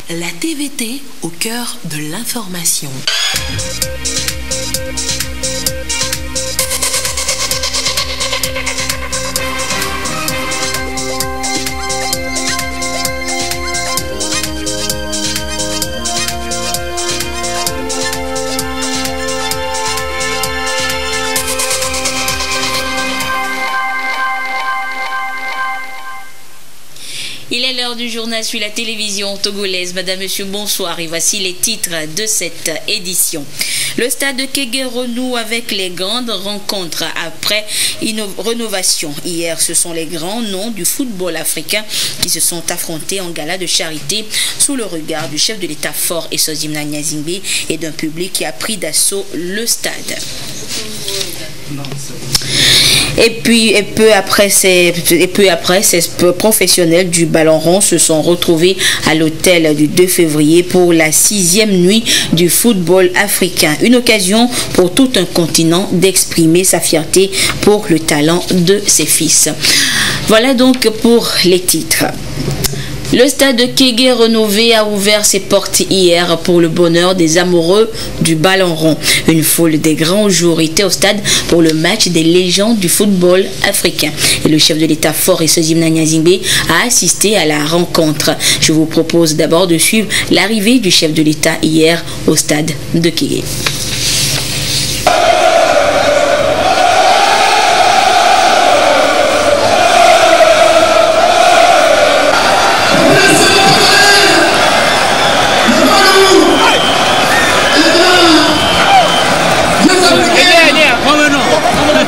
La TVT au cœur de l'information. Il est l'heure du journal sur la télévision togolaise. Madame, monsieur, bonsoir. Et voici les titres de cette édition. Le stade de Kégué renoue avec les grandes rencontres après rénovation. Hier, ce sont les grands noms du football africain qui se sont affrontés en gala de charité sous le regard du chef de l'État Faure Essoziemna Gnazingbe et d'un public qui a pris d'assaut le stade. Et peu après, ces professionnels du ballon rond se sont retrouvés à l'hôtel du 2 février pour la 6e nuit du football africain. Une occasion pour tout un continent d'exprimer sa fierté pour le talent de ses fils. Voilà donc pour les titres. Le stade de Kégué rénové a ouvert ses portes hier pour le bonheur des amoureux du ballon rond. Une foule des grands jours était au stade pour le match des légendes du football africain. Et le chef de l'État Faure Essoziemna Gnazingbe a assisté à la rencontre. Je vous propose d'abord de suivre l'arrivée du chef de l'État hier au stade de Kégué.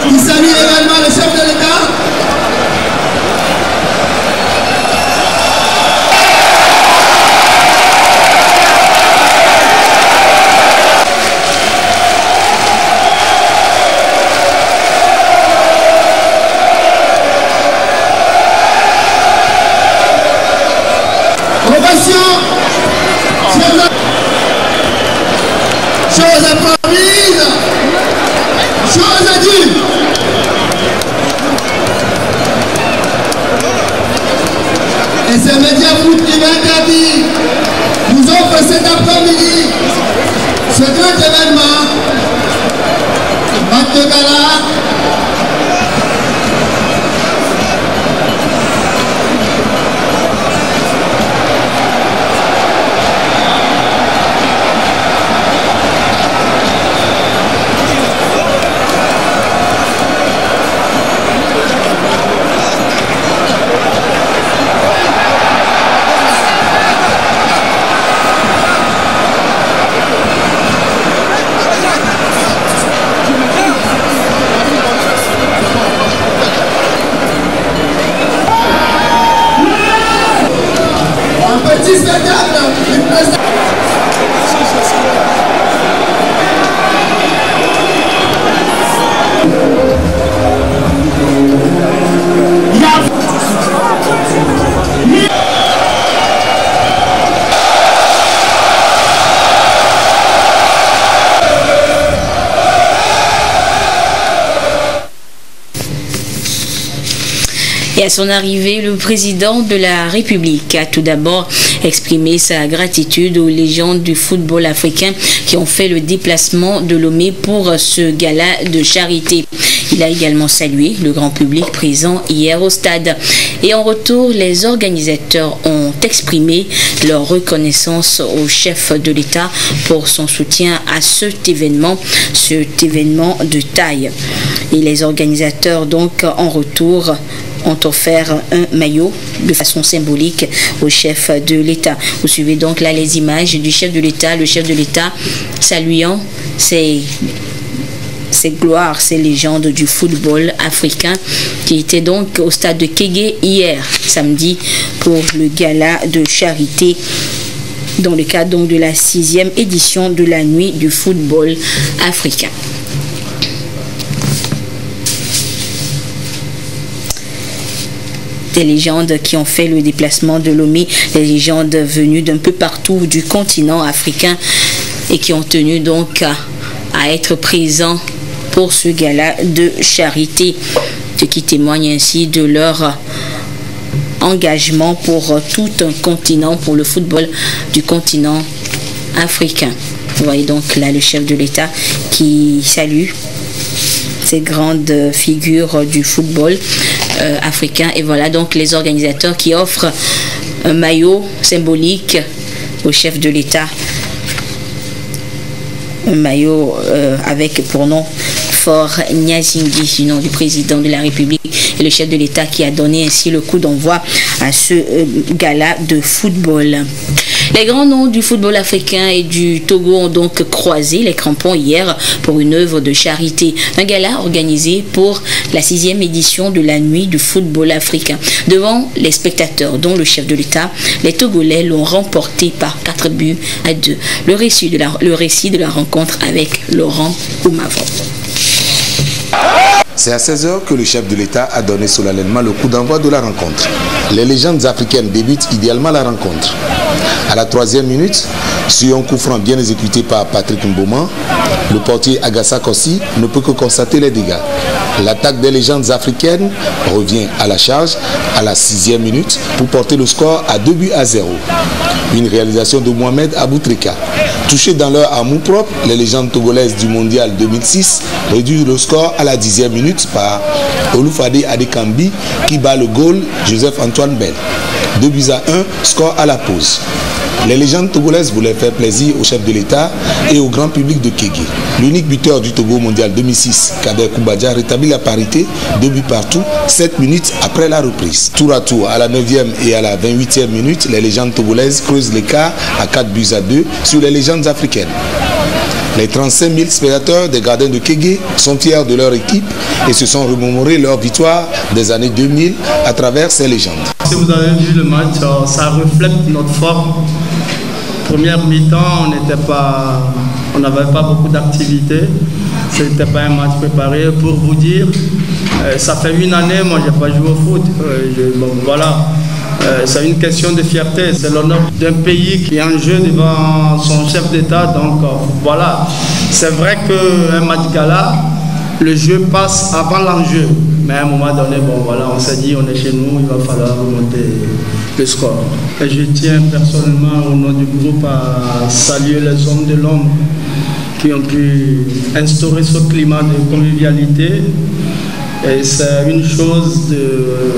Il salue également le chef de l'État. Ovation. Chose appropriée. Chose à dire. Et ces médias foot qui m'interdit nous offrent cet après-midi ce grand événement, match de gala. Petit spectacle, une prestation. Et à son arrivée, le président de la République a tout d'abord exprimé sa gratitude aux légendes du football africain qui ont fait le déplacement de Lomé pour ce gala de charité. Il a également salué le grand public présent hier au stade. Et en retour, les organisateurs ont exprimé leur reconnaissance au chef de l'État pour son soutien à cet événement de taille. Et les organisateurs, donc, en retour, ont offert un maillot de façon symbolique au chef de l'État. Vous suivez donc là les images du chef de l'État, le chef de l'État saluant ces gloires, ces légendes du football africain qui étaient donc au stade de Kégué hier, samedi, pour le gala de charité dans le cadre donc de la 6e édition de la nuit du football africain. Des légendes qui ont fait le déplacement de Lomé, des légendes venues d'un peu partout du continent africain et qui ont tenu donc à être présents pour ce gala de charité, ce qui témoigne ainsi de leur engagement pour tout un continent, pour le football du continent africain. Vous voyez donc là le chef de l'État qui salue ces grandes figures du football africain. Et voilà donc les organisateurs qui offrent un maillot symbolique au chef de l'État. Un maillot avec pour nom Faure Gnassingbé, du nom du président de la République et le chef de l'État qui a donné ainsi le coup d'envoi à ce gala de football. Les grands noms du football africain et du Togo ont donc croisé les crampons hier pour une œuvre de charité. Un gala organisé pour la 6e édition de la nuit du football africain. Devant les spectateurs, dont le chef de l'État, les Togolais l'ont remporté par 4-2. Le récit de la rencontre avec Laurent Oumavro. C'est à 16h que le chef de l'État a donné solennellement le coup d'envoi de la rencontre. Les légendes africaines débutent idéalement la rencontre. À la 3e minute, sur un coup franc bien exécuté par Patrick Mboma, le portier Agassa Kossi ne peut que constater les dégâts. L'attaque des légendes africaines revient à la charge à la 6e minute pour porter le score à 2-0. Une réalisation de Mohamed Aboutrika. Touchés dans leur amour propre, les légendes togolaises du mondial 2006 réduisent le score à la 10e minute par Olufade Adekambi qui bat le goal Joseph-Antoine Bell. 2-1, score à la pause. Les légendes togolaises voulaient faire plaisir au chef de l'État et au grand public de Kégué. L'unique buteur du Togo mondial 2006, Kader Koumbadja, rétablit la parité, 2 buts partout, 7 minutes après la reprise. Tour à tour, à la 9e et à la 28e minute, les légendes togolaises creusent l'écart à 4-2 sur les légendes africaines. Les 35 000 spectateurs des Gardiens de Kégué sont fiers de leur équipe et se sont remémorés leur victoire des années 2000 à travers ces légendes. Si vous avez vu le match, ça reflète notre forme. Première mi-temps, on n'avait pas beaucoup d'activité. Ce n'était pas un match préparé. Pour vous dire, ça fait une année, moi, je n'ai pas joué au foot. Bon, voilà. C'est une question de fierté. C'est l'honneur d'un pays qui est en jeu devant son chef d'État. Donc voilà, c'est vrai qu'un match gala, le jeu passe avant l'enjeu. Mais à un moment donné, bon voilà, on s'est dit, on est chez nous, il va falloir remonter le score. Et je tiens personnellement au nom du groupe à saluer les hommes de l'ombre qui ont pu instaurer ce climat de convivialité. Et c'est une chose de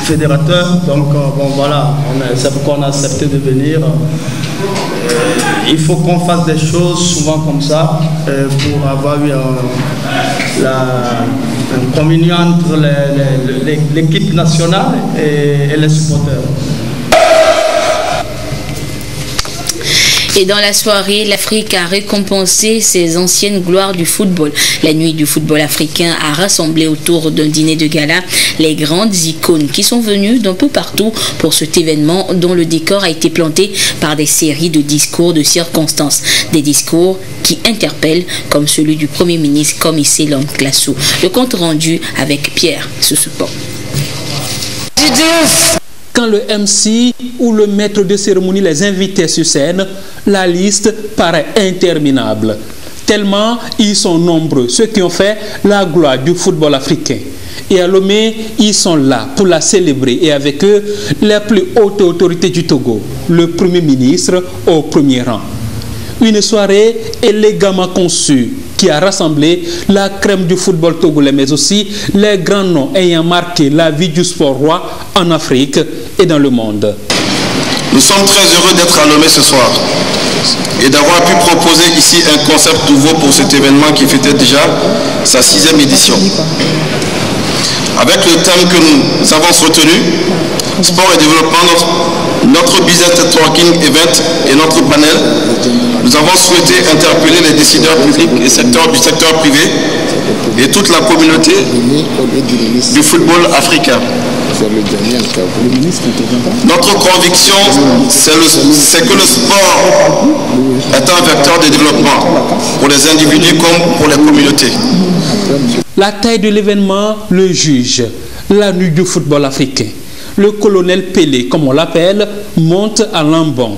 fédérateur, donc bon voilà, c'est pourquoi on a accepté de venir. Il faut qu'on fasse des choses souvent comme ça pour avoir eu un communion entre l'équipe nationale et les supporters. Et dans la soirée, l'Afrique a récompensé ses anciennes gloires du football. La nuit du football africain a rassemblé autour d'un dîner de gala les grandes icônes qui sont venues d'un peu partout pour cet événement dont le décor a été planté par des séries de discours de circonstances. Des discours qui interpellent comme celui du Premier ministre Comissé Classou. Le compte rendu avec Pierre Soussoupo. Quand le MC ou le maître de cérémonie les invitait sur scène, la liste paraît interminable. Tellement ils sont nombreux, ceux qui ont fait la gloire du football africain. Et à Lomé, ils sont là pour la célébrer et avec eux, les plus hautes autorités du Togo, le Premier ministre au premier rang. Une soirée élégamment conçue qui a rassemblé la crème du football togolais, mais aussi les grands noms ayant marqué la vie du sport roi en Afrique et dans le monde. Nous sommes très heureux d'être à Lomé ce soir et d'avoir pu proposer ici un concept nouveau pour cet événement qui fêtait déjà sa 6e édition. Avec le thème que nous avons retenu, sport et développement, notre business networking event et notre panel, nous avons souhaité interpeller les décideurs publics et du secteur privé et toute la communauté du football africain. Notre conviction, c'est que le sport est un vecteur de développement pour les individus comme pour les communautés. La taille de l'événement le juge, la nuit du football africain. Le colonel Pelé, comme on l'appelle, monte à Lambon.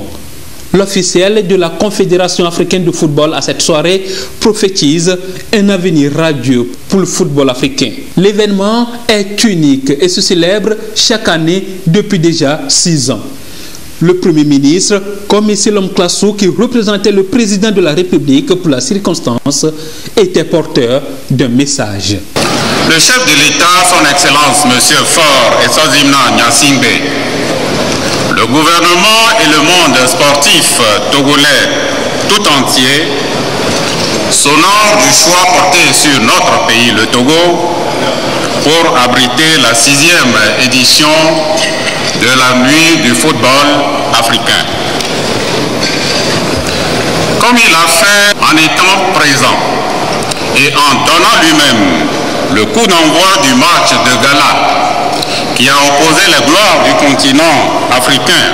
L'officiel de la Confédération africaine de football à cette soirée prophétise un avenir radieux pour le football africain. L'événement est unique et se célèbre chaque année depuis déjà 6 ans. Le Premier ministre, comme ici l'homme Classou qui représentait le président de la République pour la circonstance, était porteur d'un message. Le chef de l'État, son Excellence M. Faure Essozimna Nyasingbe, le gouvernement et le monde sportif togolais tout entier s'honorent du choix porté sur notre pays, le Togo, pour abriter la 6e édition de la nuit du football africain. Comme il a fait en étant présent et en donnant lui-même le coup d'envoi du match de gala qui a opposé les gloires du continent africain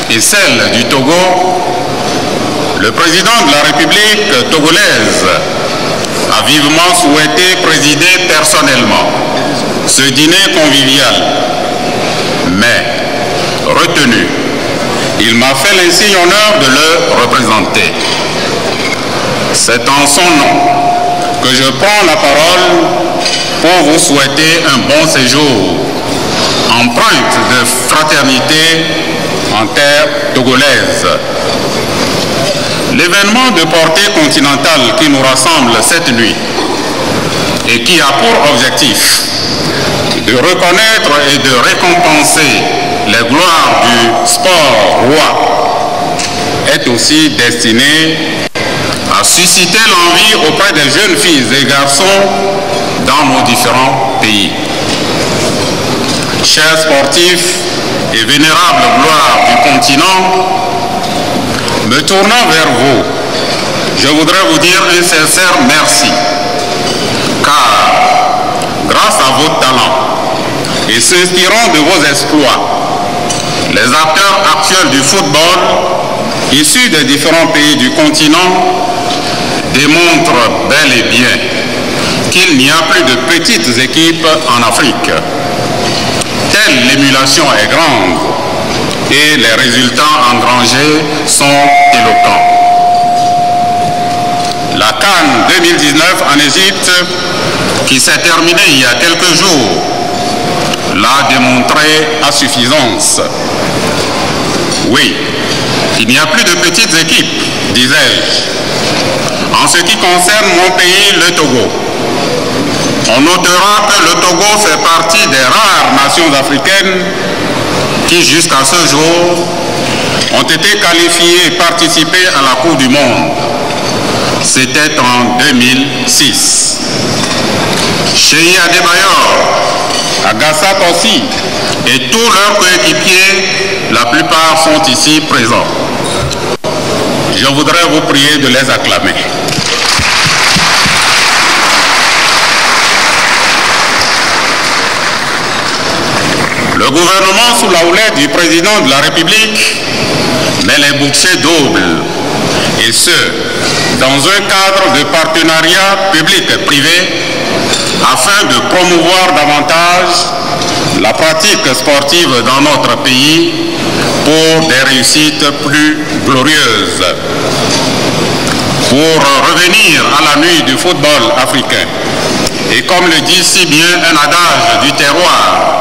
et celles du Togo, le président de la République togolaise a vivement souhaité présider personnellement ce dîner convivial. Mais, retenu, il m'a fait l'insigne honneur de le représenter. C'est en son nom que je prends la parole pour vous souhaiter un bon séjour, empreinte de fraternité en terre togolaise. L'événement de portée continentale qui nous rassemble cette nuit et qui a pour objectif de reconnaître et de récompenser les gloires du sport roi est aussi destiné à susciter l'envie auprès des jeunes filles et garçons dans nos différents pays. Chers sportifs et vénérables gloires du continent, me tournant vers vous, je voudrais vous dire un sincère merci, car grâce à vos talents et s'inspirant de vos exploits, les acteurs actuels du football, issus des différents pays du continent, démontrent bel et bien qu'il n'y a plus de petites équipes en Afrique. Telle l'émulation est grande et les résultats engrangés sont éloquents. La CAN 2019 en Égypte, qui s'est terminée il y a quelques jours, l'a démontré à suffisance. Oui, il n'y a plus de petites équipes, disais-je. En ce qui concerne mon pays, le Togo, on notera que le Togo fait partie des rares nations africaines qui, jusqu'à ce jour, ont été qualifiées et participé à la Coupe du Monde. C'était en 2006. Cheyi Adebayor, Agassa Kossi et tous leurs coéquipiers, la plupart sont ici présents. Je voudrais vous prier de les acclamer. Le gouvernement, sous la houlette du président de la République, met les bouchées doubles, et ce, dans un cadre de partenariat public-privé, afin de promouvoir davantage la pratique sportive dans notre pays pour des réussites plus glorieuses. Pour revenir à la nuit du football africain, et comme le dit si bien un adage du terroir,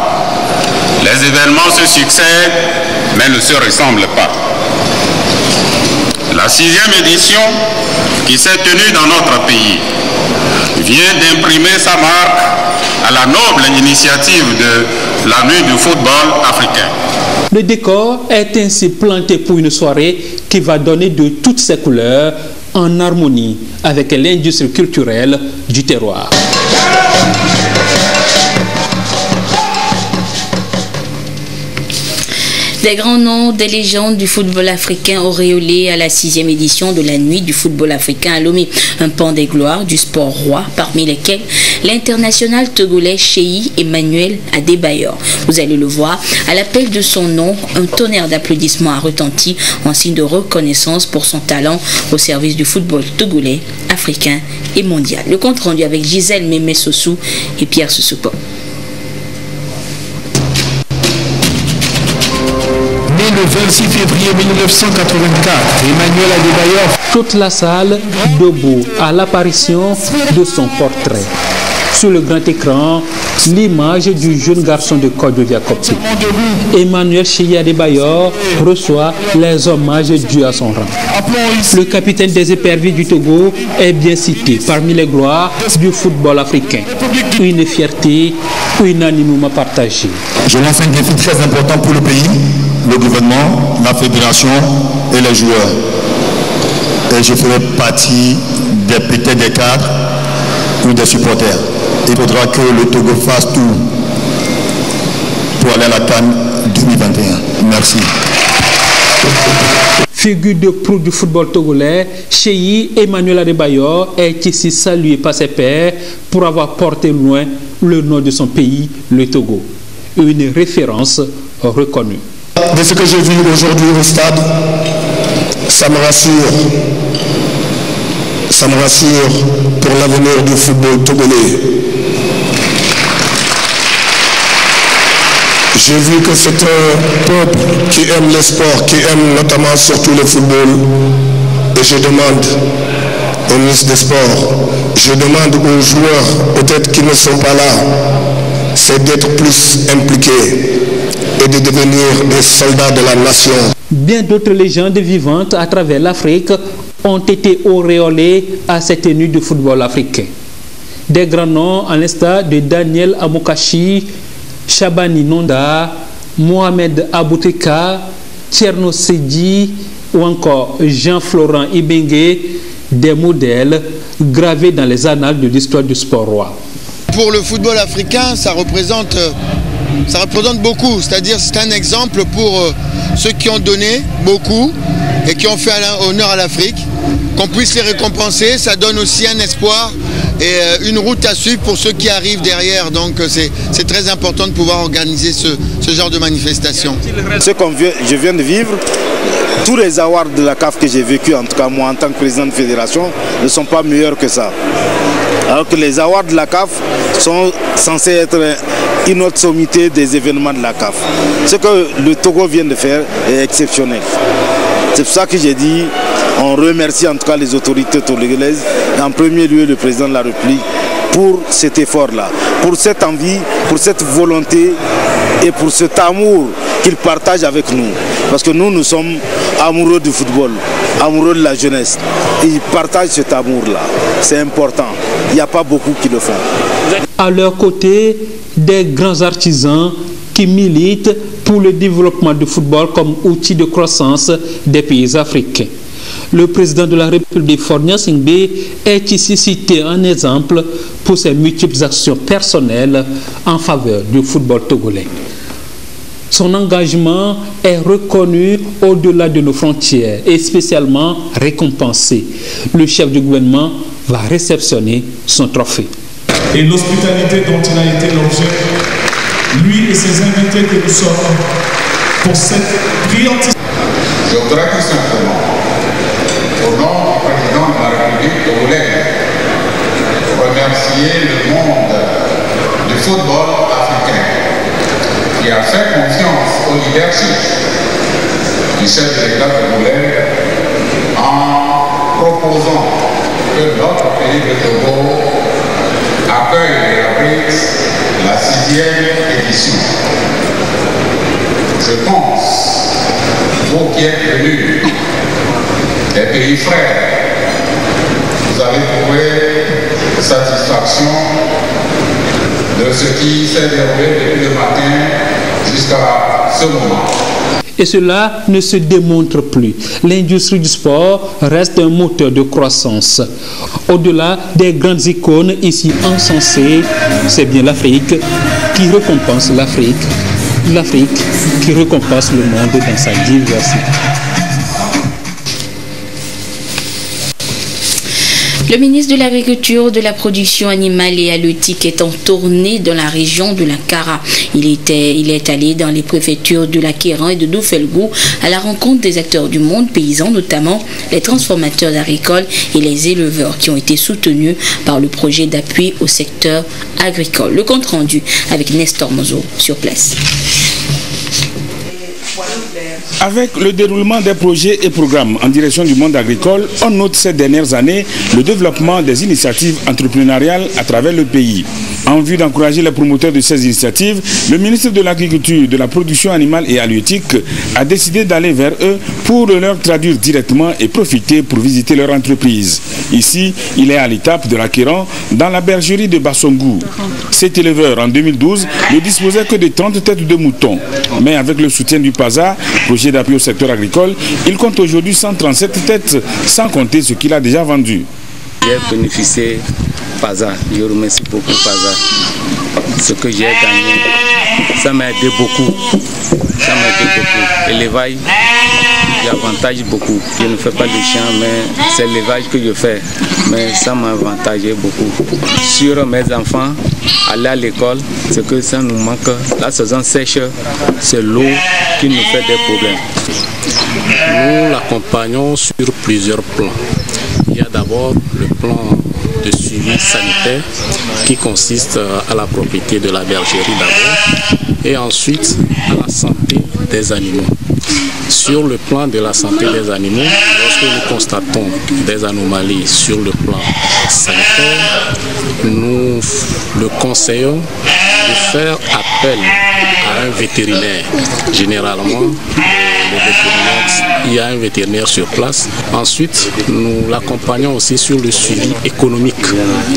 les événements se succèdent, mais ne se ressemblent pas. La 6e édition, qui s'est tenue dans notre pays, vient d'imprimer sa marque à la noble initiative de la nuit du football africain. Le décor est ainsi planté pour une soirée qui va donner de toutes ses couleurs en harmonie avec l'industrie culturelle du terroir. Des grands noms, des légendes du football africain auréolés à la 6e édition de la nuit du football africain à Lomé. Un pan des gloires du sport roi, parmi lesquels l'international togolais Cheyi Emmanuel Adebayor. Vous allez le voir, à l'appel de son nom, un tonnerre d'applaudissements a retenti en signe de reconnaissance pour son talent au service du football togolais, africain et mondial. Le compte rendu avec Gisèle Mémé-Sossou et Pierre Sousoupo. Né le 26 février 1984, Emmanuel Adebayor. Toute la salle debout à l'apparition de son portrait. Sur le grand écran, l'image du jeune garçon de Côte d'Ivoire. Emmanuel Cheyi Adebayor reçoit les hommages dus à son rang. Le capitaine des éperviers du Togo est bien cité parmi les gloires du football africain. Une fierté unanimement partagée. Je lance un défi très important pour le pays, le gouvernement, la fédération et les joueurs. Et je ferai partie peut-être des cadres ou des supporters. Il faudra que le Togo fasse tout pour aller à la CAN 2021. Merci. Figure de proue du football togolais, Cheyi Emmanuel Adebayor est ici salué par ses pairs pour avoir porté loin le nom de son pays, le Togo. Une référence reconnue. De ce que j'ai vu aujourd'hui au stade, ça me rassure. Ça me rassure pour l'avenir du football togolais. J'ai vu que c'est un peuple qui aime le sport, qui aime notamment surtout le football. Et je demande au ministre des Sports, je demande aux joueurs, peut-être qui ne sont pas là, c'est d'être plus impliqués et de devenir des soldats de la nation. Bien d'autres légendes vivantes à travers l'Afrique ont été auréolées à cette tenue de football africain. Des grands noms à l'instar de Daniel Amokachi, Shabani Nonda, Mohamed Aboutrika, Tcherno Sedji ou encore Jean-Florent Ibengue, des modèles gravés dans les annales de l'histoire du sport roi. Pour le football africain, ça représente beaucoup, c'est-à-dire c'est un exemple pour ceux qui ont donné beaucoup et qui ont fait honneur à l'Afrique, qu'on puisse les récompenser, ça donne aussi un espoir et une route à suivre pour ceux qui arrivent derrière. Donc c'est très important de pouvoir organiser ce genre de manifestation. Ce que je viens de vivre, tous les awards de la CAF que j'ai vécu, en tout cas moi en tant que président de fédération, ne sont pas meilleurs que ça. Alors que les awards de la CAF sont censés être une autre sommité des événements de la CAF. Ce que le Togo vient de faire est exceptionnel. C'est pour ça que j'ai dit, on remercie en tout cas les autorités togolaises, et en premier lieu le président de la République, pour cet effort-là, pour cette envie, pour cette volonté et pour cet amour qu'il partage avec nous. Parce que nous sommes amoureux du football, amoureux de la jeunesse. Et ils partagent cet amour-là. C'est important. Il n'y a pas beaucoup qui le font. À leur côté, des grands artisans qui militent pour le développement du football comme outil de croissance des pays africains. Le président de la République, Faure Gnassingbé, est ici cité en exemple pour ses multiples actions personnelles en faveur du football togolais. Son engagement est reconnu au-delà de nos frontières et spécialement récompensé. Le chef du gouvernement va réceptionner son trophée. Et l'hospitalité dont il a été l'objet, lui et ses invités que nous sommes, pour cette brillante... Je voudrais tout simplement, au nom du président de la République togolaise, remercier le monde du football africain qui a fait confiance au leadership du chef de l'État togolais en proposant que notre pays, le Togo, accueille et abrite la 6e édition. Je pense, vous qui êtes venus des pays frères, vous allez trouver satisfaction de ce qui s'est déroulé depuis le matin jusqu'à ce moment. Et cela ne se démontre plus. L'industrie du sport reste un moteur de croissance. Au-delà des grandes icônes ici encensées, c'est bien l'Afrique qui récompense l'Afrique. L'Afrique qui récompense le monde dans sa diversité. Le ministre de l'Agriculture, de la Production animale et halieutique est en tournée dans la région de la Kara. Il est allé dans les préfectures de l'Akéran et de Doufelgou à la rencontre des acteurs du monde paysan, notamment les transformateurs agricoles et les éleveurs qui ont été soutenus par le projet d'appui au secteur agricole. Le compte rendu avec Nestor Mozo sur place. Avec le déroulement des projets et programmes en direction du monde agricole, on note ces dernières années le développement des initiatives entrepreneuriales à travers le pays. En vue d'encourager les promoteurs de ces initiatives, le ministre de l'Agriculture, de la Production animale et halieutique a décidé d'aller vers eux pour leur traduire directement et profiter pour visiter leur entreprise. Ici, il est à l'étape de l'Acquéran, dans la bergerie de Bassongou. Cet éleveur, en 2012, ne disposait que de 30 têtes de moutons. Mais avec le soutien du PASA, projet d'appui au secteur agricole, il compte aujourd'hui 137 têtes, sans compter ce qu'il a déjà vendu. J'ai bénéficié PASA, je remercie beaucoup PASA. Ce que j'ai gagné, ça m'a aidé beaucoup. Ça m'a aidé beaucoup. L'élevage, j'avantage beaucoup. Je ne fais pas de champ, mais c'est l'élevage que je fais. Mais ça m'a avantagé beaucoup. Sur mes enfants, aller à l'école, ce que ça nous manque. La saison sèche, c'est l'eau qui nous fait des problèmes. Nous l'accompagnons sur plusieurs plans. Il y a d'abord le plan de suivi sanitaire qui consiste à la propriété de la bergerie d'abord et ensuite à la santé des animaux. Sur le plan de la santé des animaux, lorsque nous constatons des anomalies sur le plan sanitaire, nous le conseillons de faire appel à un vétérinaire. Généralement, il y a un vétérinaire sur place. Ensuite, nous l'accompagnons aussi sur le suivi économique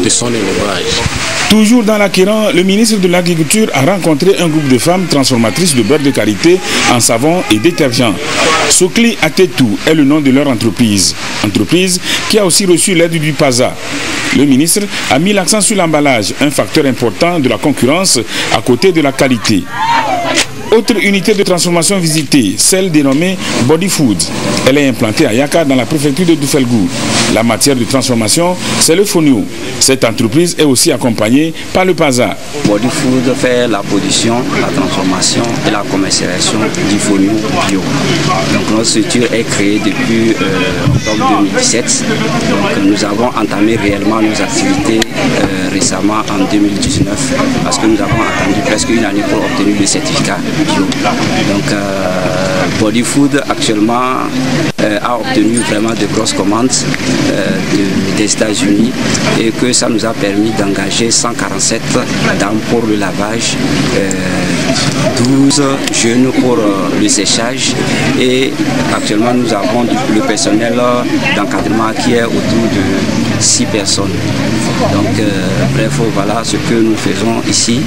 de son élevage. Toujours dans l'Acquéran, le ministre de l'Agriculture a rencontré un groupe de femmes transformatrices de beurre de qualité en savon et détergent. Sokli Atetou est le nom de leur entreprise. Entreprise qui a aussi reçu l'aide du PASA. Le ministre a mis l'accent sur l'emballage, un facteur important de la concurrence à côté de la qualité. Autre unité de transformation visitée, celle dénommée Body Food. Elle est implantée à Yaka dans la préfecture de Dufelgou. La matière de transformation, c'est le fonio. Cette entreprise est aussi accompagnée par le PASA. Body Food fait la production, la transformation et la commercialisation du fonio bio. Donc notre structure est créée depuis octobre 2017. Donc nous avons entamé réellement nos activités récemment en 2019 parce que nous avons attendu presque une année pour obtenir le certificat bio. Donc Body Food actuellement a obtenu vraiment de grosses commandes des États-Unis et que ça nous a permis d'engager 147 dames pour le lavage, 12 jeunes pour le séchage et actuellement nous avons le personnel d'encadrement qui est autour de 6 personnes. Donc bref, voilà ce que nous faisons ici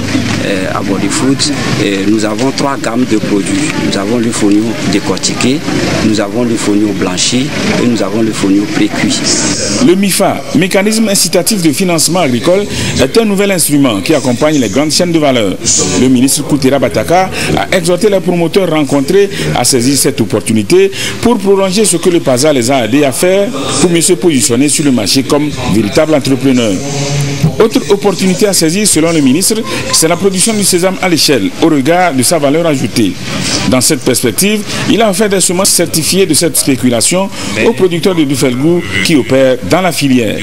à Body Food. Et nous avons 3 gammes de produits. Nous avons le fonio décortiqué, nous avons le fonio blanchi et nous avons le fonio pré-cuit. Le MIFA, mécanisme incitatif de financement agricole, est un nouvel instrument qui accompagne les grandes chaînes de valeur. Le ministre Koutera Bataka a exhorté les promoteurs rencontrés à saisir cette opportunité pour prolonger ce que le PASA les a aidés à faire pour mieux se positionner sur le marché comme véritable entrepreneur. Autre opportunité à saisir selon le ministre, c'est la production du sésame à l'échelle au regard de sa valeur ajoutée. Dans cette perspective, il a offert des semences certifiées de cette spéculation aux producteurs de Dufelgou qui opèrent dans la filière.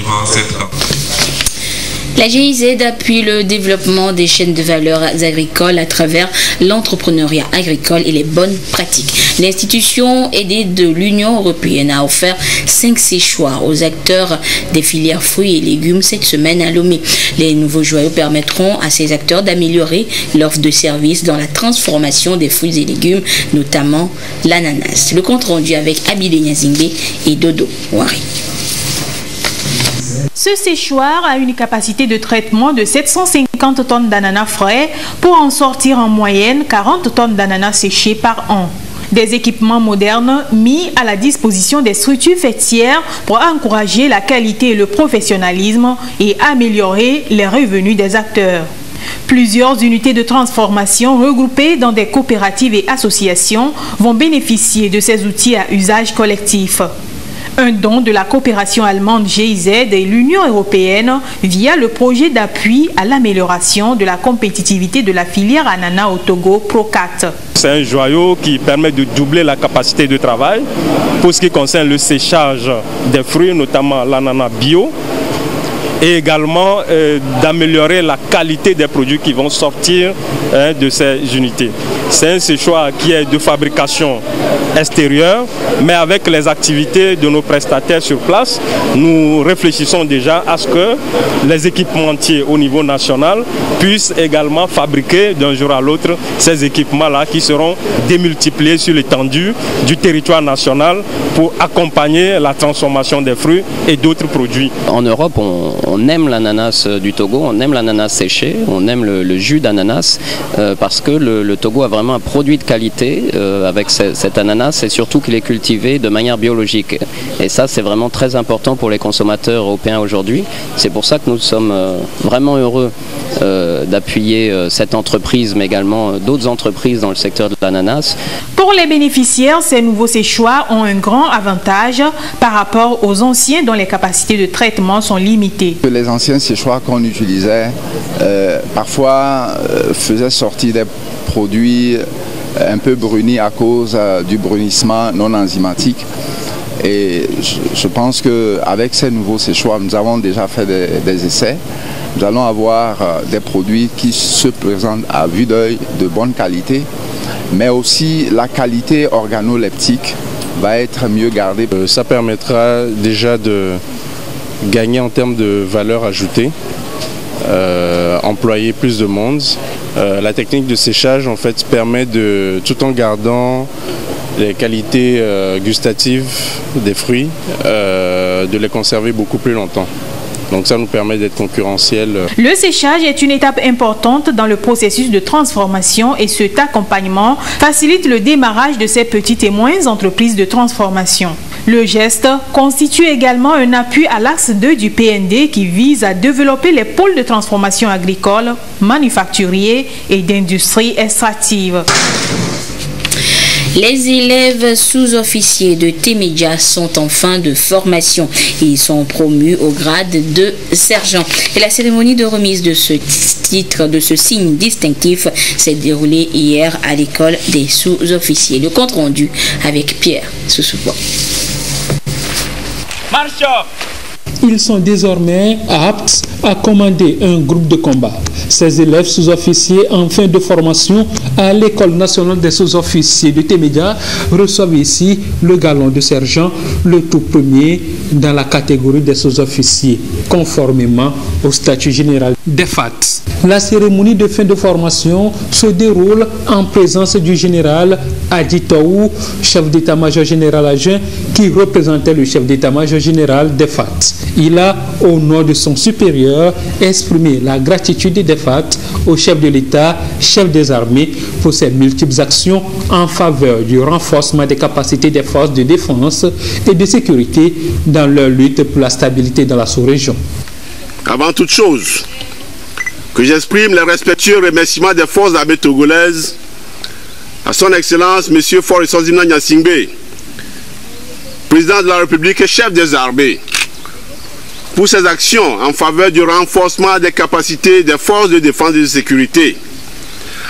La GIZ appuie le développement des chaînes de valeur agricoles à travers l'entrepreneuriat agricole et les bonnes pratiques. L'institution aidée de l'Union européenne a offert 5 séchoirs aux acteurs des filières fruits et légumes cette semaine à Lomé. Les nouveaux joyaux permettront à ces acteurs d'améliorer l'offre de services dans la transformation des fruits et légumes, notamment l'ananas. Le compte rendu avec Abidé Nyazingbe et Dodo Wari. Ce séchoir a une capacité de traitement de 750 tonnes d'ananas frais pour en sortir en moyenne 40 tonnes d'ananas séchés par an. Des équipements modernes mis à la disposition des structures faîtières pour encourager la qualité et le professionnalisme et améliorer les revenus des acteurs. Plusieurs unités de transformation regroupées dans des coopératives et associations vont bénéficier de ces outils à usage collectif. Un don de la coopération allemande GIZ et l'Union européenne via le projet d'appui à l'amélioration de la compétitivité de la filière ananas au Togo PROCAT. C'est un joyau qui permet de doubler la capacité de travail pour ce qui concerne le séchage des fruits, notamment l'ananas bio. et également d'améliorer la qualité des produits qui vont sortir de ces unités. C'est un séchoir qui est de fabrication extérieure, mais avec les activités de nos prestataires sur place, nous réfléchissons déjà à ce que les équipementiers au niveau national puissent également fabriquer d'un jour à l'autre ces équipements-là qui seront démultipliés sur l'étendue du territoire national pour accompagner la transformation des fruits et d'autres produits. En Europe, on aime l'ananas du Togo, on aime l'ananas séché, on aime le jus d'ananas parce que le Togo a vraiment un produit de qualité avec cet ananas et surtout qu'il est cultivé de manière biologique. Et ça, c'est vraiment très important pour les consommateurs européens aujourd'hui. C'est pour ça que nous sommes vraiment heureux d'appuyer cette entreprise, mais également d'autres entreprises dans le secteur de l'ananas. Pour les bénéficiaires, ces nouveaux séchoirs ont un grand avantage par rapport aux anciens dont les capacités de traitement sont limitées. Les anciens séchoirs qu'on utilisait parfois faisaient sortir des produits un peu brunis à cause du brunissement non enzymatique. Et je pense qu'avec ces nouveaux séchoirs, nous avons déjà fait des essais. Nous allons avoir des produits qui se présentent à vue d'œil de bonne qualité, mais aussi la qualité organoleptique va être mieux gardée. Ça permettra déjà de gagner en termes de valeur ajoutée, employer plus de monde. La technique de séchage en fait permet de, tout en gardant les qualités gustatives des fruits, de les conserver beaucoup plus longtemps. Donc ça nous permet d'être concurrentiels. Le séchage est une étape importante dans le processus de transformation et cet accompagnement facilite le démarrage de ces petites et moyennes entreprises de transformation. Le geste constitue également un appui à l'axe 2 du PND qui vise à développer les pôles de transformation agricole, manufacturiers et d'industrie extractive. Les élèves sous-officiers de Témédia sont en fin de formation. Ils sont promus au grade de sergent. Et la cérémonie de remise de ce titre, de ce signe distinctif, s'est déroulée hier à l'école des sous-officiers. Le compte rendu avec Pierre Soussoupo. Marche! Ils sont désormais aptes à commander un groupe de combat. Ces élèves sous-officiers en fin de formation à l'École nationale des sous-officiers de Témédia reçoivent ici le galon de sergent, le tout premier dans la catégorie des sous-officiers, conformément au statut général des FAT. La cérémonie de fin de formation se déroule en présence du général Adi Taou, chef d'état-major général adjoint, qui représentait le chef d'état-major général des FAT. Il a, au nom de son supérieur, exprimé la gratitude des FAT au chef de l'État, chef des armées, pour ses multiples actions en faveur du renforcement des capacités des forces de défense et de sécurité dans leur lutte pour la stabilité dans la sous-région. Avant toute chose, que j'exprime les respectueux remerciements des forces armées togolaises à son Excellence M. Faure Sanzimna Nyasingbe, président de la République et chef des armées, pour ses actions en faveur du renforcement des capacités des forces de défense et de sécurité,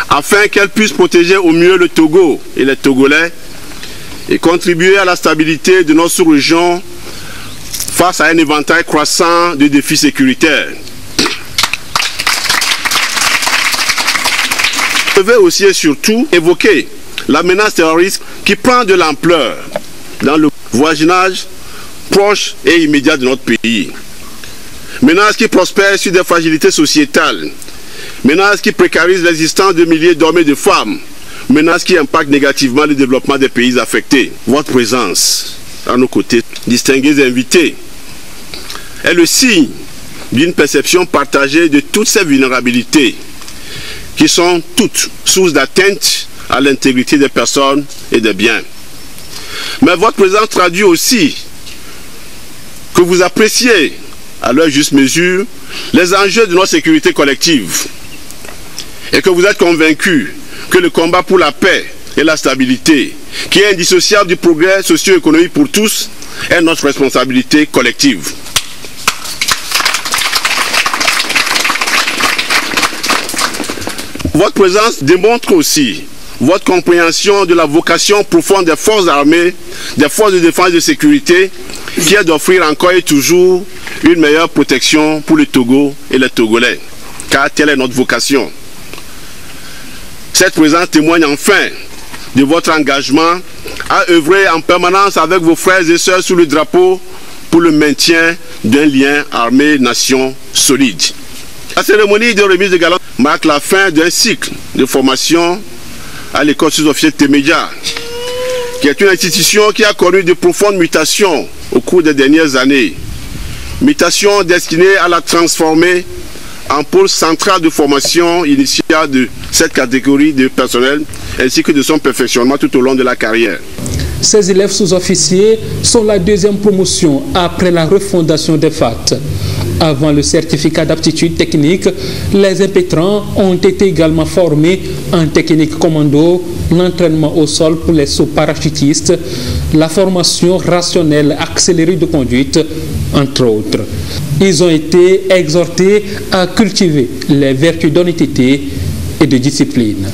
afin qu'elles puissent protéger au mieux le Togo et les Togolais et contribuer à la stabilité de notre sous-région face à un éventail croissant de défis sécuritaires. Je vais aussi et surtout évoquer la menace terroriste qui prend de l'ampleur dans le voisinage proche et immédiat de notre pays. Menace qui prospère sur des fragilités sociétales. Menace qui précarise l'existence de milliers d'hommes et de femmes. Menace qui impacte négativement le développement des pays affectés. Votre présence à nos côtés, distingués invités, est le signe d'une perception partagée de toutes ces vulnérabilités qui sont toutes sources d'atteinte à l'intégrité des personnes et des biens. Mais votre présence traduit aussi que vous appréciez à leur juste mesure les enjeux de notre sécurité collective et que vous êtes convaincus que le combat pour la paix et la stabilité, qui est indissociable du progrès socio-économique pour tous, est notre responsabilité collective. Votre présence démontre aussi votre compréhension de la vocation profonde des forces armées, des forces de défense et de sécurité, qui est d'offrir encore et toujours une meilleure protection pour le Togo et les Togolais, car telle est notre vocation. Cette présence témoigne enfin de votre engagement à œuvrer en permanence avec vos frères et sœurs sous le drapeau pour le maintien d'un lien armée-nation solide. La cérémonie de remise de galons marque la fin d'un cycle de formation à l'école sous-officier de Témédia, qui est une institution qui a connu de profondes mutations au cours des dernières années. Mutations destinées à la transformer en pôle central de formation initiale de cette catégorie de personnel ainsi que de son perfectionnement tout au long de la carrière. Ces élèves sous-officiers sont la deuxième promotion après la refondation des FAT. Avant le certificat d'aptitude technique, les impétrants ont été également formés en technique commando, l'entraînement au sol pour les sauts parachutistes, la formation rationnelle accélérée de conduite, entre autres. Ils ont été exhortés à cultiver les vertus d'honnêteté et de discipline.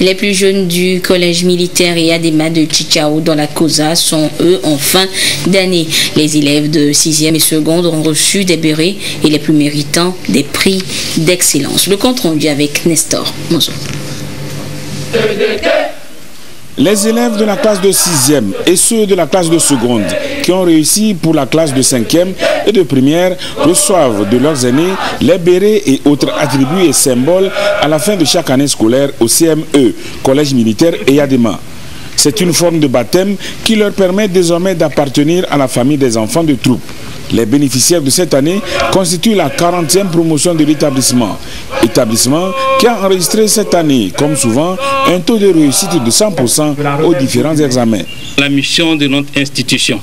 Les plus jeunes du collège militaire et Adema de Tchitchao dans la COSA sont eux en fin d'année. Les élèves de 6e et seconde ont reçu des bérets et les plus méritants des prix d'excellence. Le compte rendu avec Nestor Mozo. Les élèves de la classe de 6e et ceux de la classe de seconde qui ont réussi pour la classe de 5e et de première reçoivent de leurs aînés les bérets et autres attributs et symboles à la fin de chaque année scolaire au CME, Collège militaire et Adema. C'est une forme de baptême qui leur permet désormais d'appartenir à la famille des enfants de troupe. Les bénéficiaires de cette année constituent la 40e promotion de l'établissement. Établissement qui a enregistré cette année, comme souvent, un taux de réussite de 100% aux différents examens. La mission de notre institution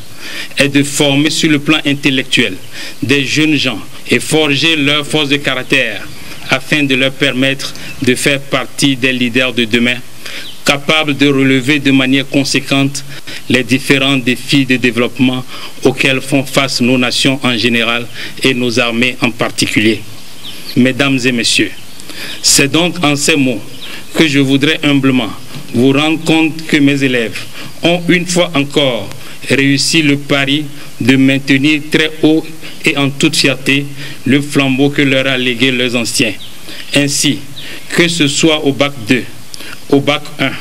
est de former sur le plan intellectuel des jeunes gens et forger leur force de caractère afin de leur permettre de faire partie des leaders de demain, capables de relever de manière conséquente les différents défis de développement auxquels font face nos nations en général et nos armées en particulier. Mesdames et messieurs, c'est donc en ces mots que je voudrais humblement vous rendre compte que mes élèves ont une fois encore réussi le pari de maintenir très haut et en toute fierté le flambeau que leur a légué leurs anciens. Ainsi, que ce soit au bac 2, au bac 1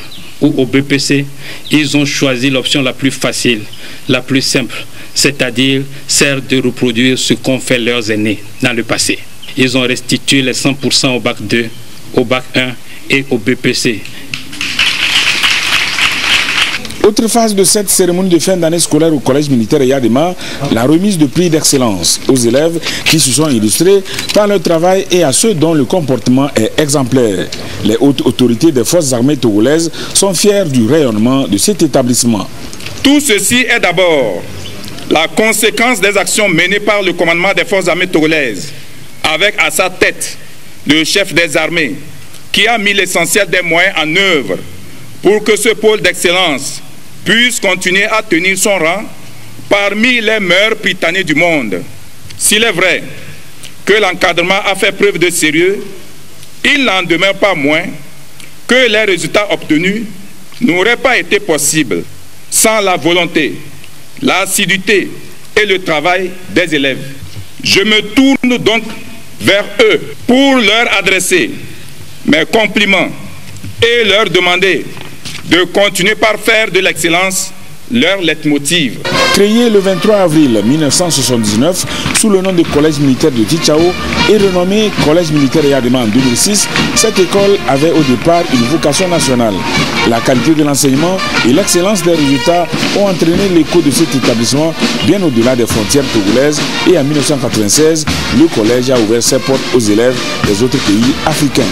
ou au BPC, ils ont choisi l'option la plus facile, la plus simple, c'est-à-dire celle de reproduire ce qu'ont fait leurs aînés dans le passé. Ils ont restitué les 100% au bac 2, au bac 1 et au BPC. Autre phase de cette cérémonie de fin d'année scolaire au collège militaire Yadema, la remise de prix d'excellence aux élèves qui se sont illustrés par leur travail et à ceux dont le comportement est exemplaire. Les hautes autorités des forces armées togolaises sont fiers du rayonnement de cet établissement. Tout ceci est d'abord la conséquence des actions menées par le commandement des forces armées togolaises, avec à sa tête le chef des armées, qui a mis l'essentiel des moyens en œuvre pour que ce pôle d'excellence puisse continuer à tenir son rang parmi les meilleurs prytanées du monde. S'il est vrai que l'encadrement a fait preuve de sérieux, il n'en demeure pas moins que les résultats obtenus n'auraient pas été possibles sans la volonté, l'assiduité et le travail des élèves. Je me tourne donc vers eux pour leur adresser mes compliments et leur demander de continuer par faire de l'excellence leur leitmotiv. Créé le 23 avril 1979 sous le nom de Collège militaire de Tchitchao et renommé Collège militaire Yadema en 2006, cette école avait au départ une vocation nationale. La qualité de l'enseignement et l'excellence des résultats ont entraîné l'écho de cet établissement bien au-delà des frontières togolaises et en 1996, le collège a ouvert ses portes aux élèves des autres pays africains.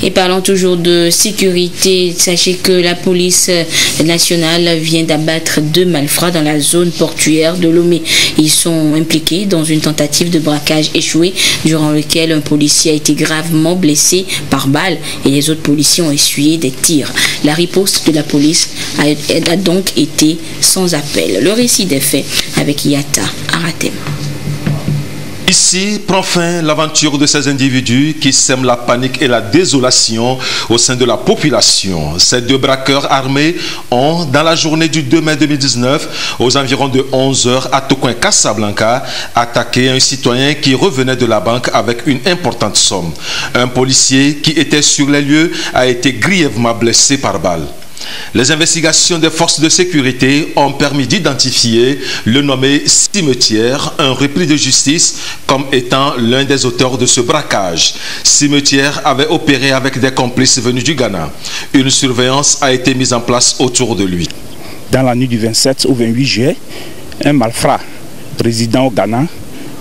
Et parlant toujours de sécurité, sachez que la police nationale vient d'abattre 2 malfrats dans la zone portuaire de Lomé. Ils sont impliqués dans une tentative de braquage échouée durant lequel un policier a été gravement blessé par balle et les autres policiers ont essuyé des tirs. La riposte de la police a donc été sans appel. Le récit des faits avec Yata Aratem. Ici prend fin l'aventure de ces individus qui sèment la panique et la désolation au sein de la population. Ces 2 braqueurs armés ont, dans la journée du 2 mai 2019, aux environs de 11h à Tocoin Casablanca, attaqué un citoyen qui revenait de la banque avec une importante somme. Un policier qui était sur les lieux a été grièvement blessé par balle. Les investigations des forces de sécurité ont permis d'identifier le nommé Cimetière, un repris de justice, comme étant l'un des auteurs de ce braquage. Cimetière avait opéré avec des complices venus du Ghana. Une surveillance a été mise en place autour de lui. Dans la nuit du 27 au 28 juillet, un malfrat résidant au Ghana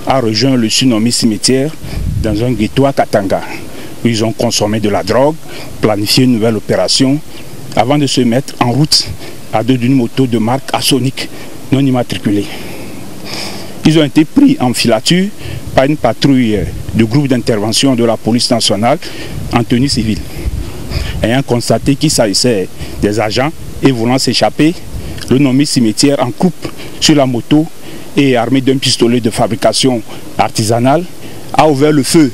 a rejoint le surnommé Cimetière dans un ghetto à Katanga. Ils ont consommé de la drogue, planifié une nouvelle opération avant de se mettre en route à dos d'une moto de marque Asonic non immatriculée. Ils ont été pris en filature par une patrouille du groupe d'intervention de la police nationale en tenue civile. Ayant constaté qu'il s'agissait des agents et voulant s'échapper, le nommé Cimetière en coupe sur la moto et armé d'un pistolet de fabrication artisanale a ouvert le feu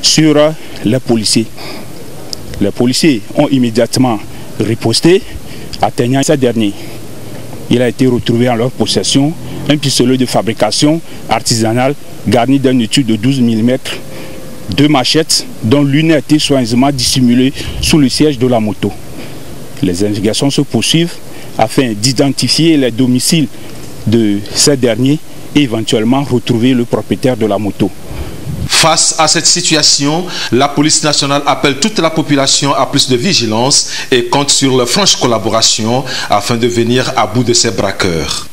sur les policiers. Les policiers ont immédiatement riposté, atteignant ces derniers. Il a été retrouvé en leur possession un pistolet de fabrication artisanale garni d'un étui de 12 mm, 2 machettes dont l'une a été soigneusement dissimulée sous le siège de la moto. Les investigations se poursuivent afin d'identifier les domiciles de ces derniers et éventuellement retrouver le propriétaire de la moto. Face à cette situation, la police nationale appelle toute la population à plus de vigilance et compte sur leur franche collaboration afin de venir à bout de ces braqueurs.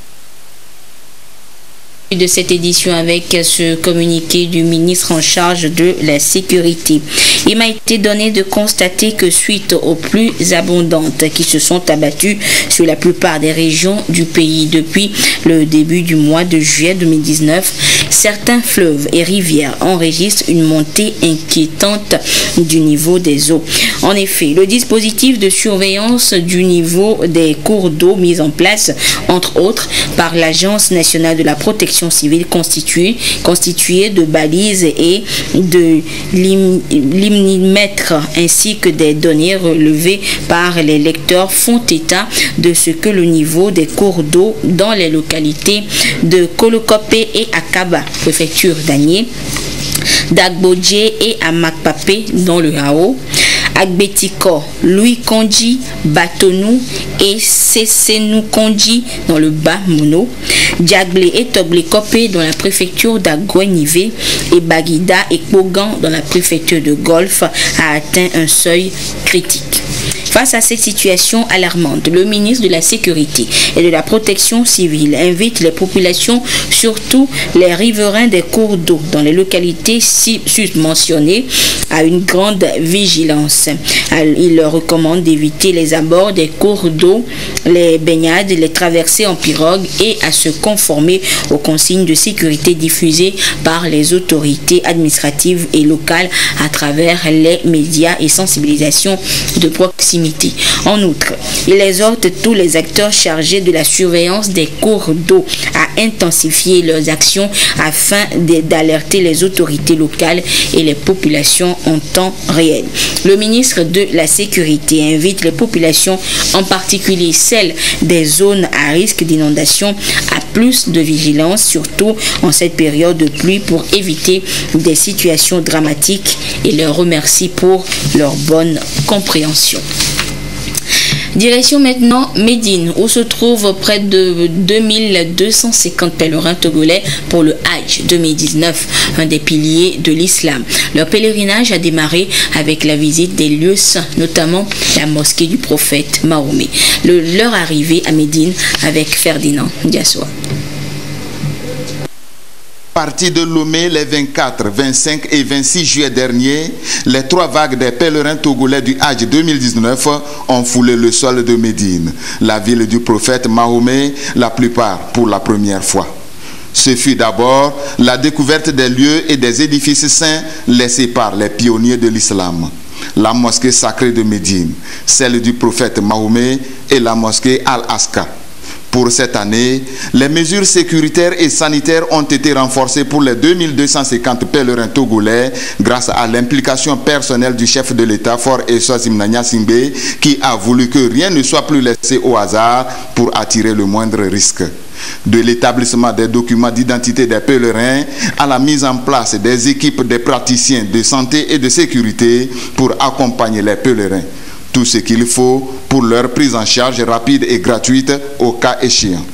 De cette édition avec ce communiqué du ministre en charge de la sécurité. Il m'a été donné de constater que suite aux pluies abondantes qui se sont abattues sur la plupart des régions du pays depuis le début du mois de juillet 2019, certains fleuves et rivières enregistrent une montée inquiétante du niveau des eaux. En effet, le dispositif de surveillance du niveau des cours d'eau mis en place, entre autres, par l'Agence nationale de la protection civile constituée de balises et de limimètres ainsi que des données relevées par les lecteurs font état de ce que le niveau des cours d'eau dans les localités de Kolokopé et Akaba, préfecture d'Agné, d'Agbodje et Amakpapé dans le Hao, Agbetiko, Louis Kondji, Batonou et Sesenou Kondji dans le Bas-Mono, Diaglé et Toblekopé dans la préfecture d'Agouenivé et Bagida et Kogan dans la préfecture de Golfe a atteint un seuil critique. Face à cette situation alarmante, le ministre de la Sécurité et de la Protection civile invite les populations, surtout les riverains des cours d'eau dans les localités susmentionnées, à une grande vigilance. Il leur recommande d'éviter les abords des cours d'eau, les baignades, les traversées en pirogue et à se conformer aux consignes de sécurité diffusées par les autorités administratives et locales à travers les médias et sensibilisation de proximité. En outre, il exhorte tous les acteurs chargés de la surveillance des cours d'eau à intensifier leurs actions afin d'alerter les autorités locales et les populations en temps réel. Le ministre de la Sécurité invite les populations, en particulier celles des zones à risque d'inondation, à plus de vigilance, surtout en cette période de pluie, pour éviter des situations dramatiques et les remercie pour leur bonne compréhension. Direction maintenant Médine, où se trouvent près de 2250 pèlerins togolais pour le Hajj 2019, un des piliers de l'islam. Leur pèlerinage a démarré avec la visite des lieux saints, notamment la mosquée du prophète Mahomet. Leur arrivée à Médine avec Ferdinand Diassoa. partir de Lomé les 24, 25 et 26 juillet dernier, les 3 vagues des pèlerins togolais du Hajj 2019 ont foulé le sol de Médine, la ville du prophète Mahomet, la plupart pour la première fois. Ce fut d'abord la découverte des lieux et des édifices saints laissés par les pionniers de l'islam. La mosquée sacrée de Médine, celle du prophète Mahomet et la mosquée Al-Aqsa. Pour cette année, les mesures sécuritaires et sanitaires ont été renforcées pour les 2250 pèlerins togolais grâce à l'implication personnelle du chef de l'État, Faure Eswatini Gnassingbé, qui a voulu que rien ne soit plus laissé au hasard pour attirer le moindre risque. De l'établissement des documents d'identité des pèlerins à la mise en place des équipes des praticiens de santé et de sécurité pour accompagner les pèlerins. Tout ce qu'il faut pour leur prise en charge rapide et gratuite au cas échéant.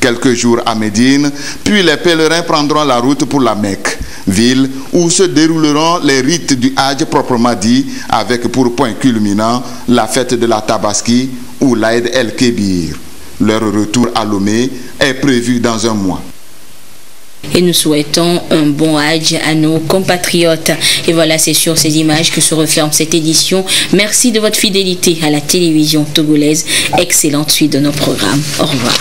Quelques jours à Médine, puis les pèlerins prendront la route pour la Mecque, ville où se dérouleront les rites du Hajj proprement dit, avec pour point culminant la fête de la Tabaski ou l'Aïd el-Kébir. Leur retour à Lomé est prévu dans un mois. Et nous souhaitons un bon Hajj à nos compatriotes. Et voilà, c'est sur ces images que se referme cette édition. Merci de votre fidélité à la télévision togolaise. Excellente suite de nos programmes. Au revoir.